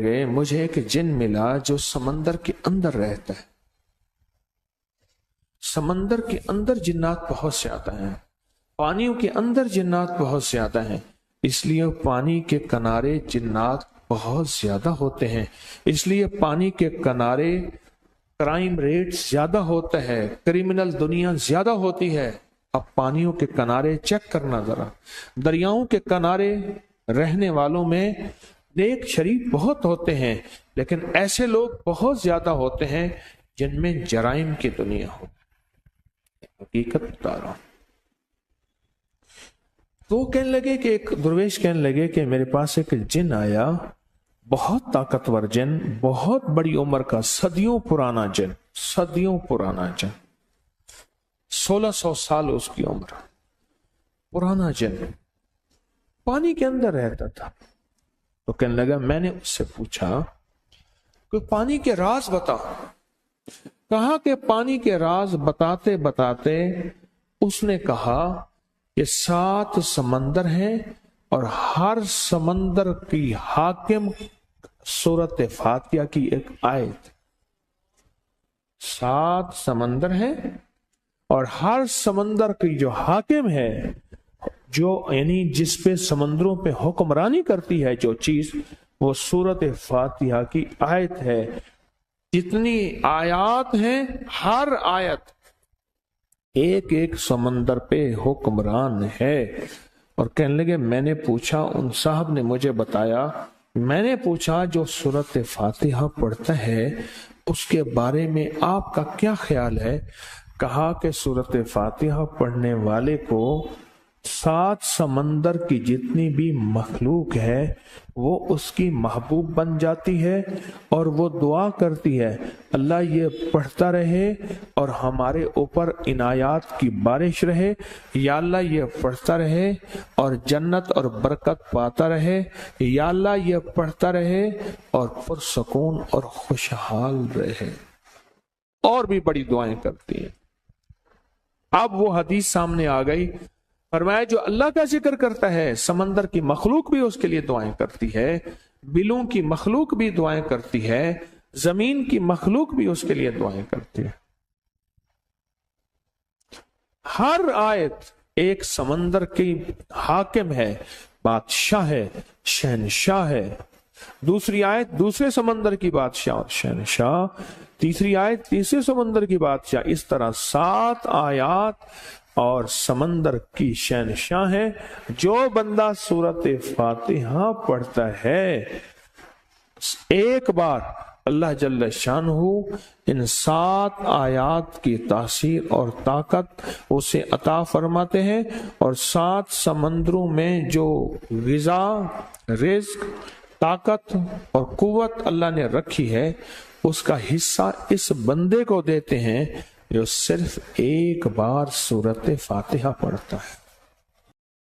لگے مجھے ایک جن ملا جو سمندر کے اندر رہتا ہے. سمندر کے اندر جنات بہت زیادہ ہیں، پانیوں کے اندر جنات بہت زیادہ ہیں، اس لیے پانی کے کنارے جنات بہت زیادہ ہوتے ہیں، اس لیے پانی کے کنارے کرائم ریٹ زیادہ ہوتا ہے، کریمنل دنیا زیادہ ہوتی ہے. اب پانیوں کے کنارے چیک کرنا ذرا، دریاؤں کے کنارے رہنے والوں میں نیک شریف بہت ہوتے ہیں، لیکن ایسے لوگ بہت زیادہ ہوتے ہیں جن میں جرائم کی دنیا ہو. حقیقت بتا رہا ہوں. تو کہنے لگے کہ ایک درویش کہنے لگے کہ میرے پاس ایک جن آیا، بہت طاقتور جن، بہت بڑی عمر کا، صدیوں پرانا جن، صدیوں پرانا جن، 1600 سال اس کی عمر، پرانا جن، پانی کے اندر رہتا تھا. تو کہنے لگا میں نے اس سے پوچھا کہ پانی کے راز بتا. کہا کہ پانی کے راز بتاتے بتاتے اس نے کہا کہ 7 سمندر ہیں اور ہر سمندر کی حاکم سورۃ فاتحہ کی ایک آیت. 7 سمندر ہیں اور ہر سمندر کی جو حاکم ہے، جو یعنی جس پہ سمندروں پہ حکمرانی کرتی ہے جو چیز، وہ سورۃ فاتحہ کی آیت ہے. جتنی آیات ہیں ہر آیت ایک ایک سمندر پہ حکمران ہے. اور کہنے لگے میں نے پوچھا، ان صاحب نے مجھے بتایا، میں نے پوچھا جو سورۃ فاتحہ پڑھتا ہے اس کے بارے میں آپ کا کیا خیال ہے؟ کہا کہ سورۃ فاتحہ پڑھنے والے کو 7 سمندر کی جتنی بھی مخلوق ہے وہ اس کی محبوب بن جاتی ہے، اور وہ دعا کرتی ہے اللہ یہ پڑھتا رہے اور ہمارے اوپر عنایات کی بارش رہے، یا اللہ یہ پڑھتا رہے اور جنت اور برکت پاتا رہے، یا اللہ یہ پڑھتا رہے اور پرسکون اور خوشحال رہے. اور بھی بڑی دعائیں کرتی ہیں. اب وہ حدیث سامنے آ گئی، فرمایا جو اللہ کا ذکر کرتا ہے سمندر کی مخلوق بھی اس کے لیے دعائیں کرتی ہے، بلوں کی مخلوق بھی دعائیں کرتی ہے، زمین کی مخلوق بھی اس کے لیے دعائیں کرتی ہے. ہر آیت ایک سمندر کی حاکم ہے، بادشاہ ہے، شہنشاہ ہے. دوسری آیت دوسرے سمندر کی بادشاہ اور شہنشاہ، تیسری آیت تیسرے سمندر کی بادشاہ. اس طرح 7 آیات اور سمندر کی شہنشاہ ہے. جو بندہ سورۃ فاتحہ پڑھتا ہے ایک بار اللہ جل شانہ ان 7 آیات کی تاثیر اور طاقت اسے عطا فرماتے ہیں، اور 7 سمندروں میں جو غذا، رزق، طاقت اور قوت اللہ نے رکھی ہے اس کا حصہ اس بندے کو دیتے ہیں جو صرف ایک بار سورۃ فاتحہ پڑھتا ہے.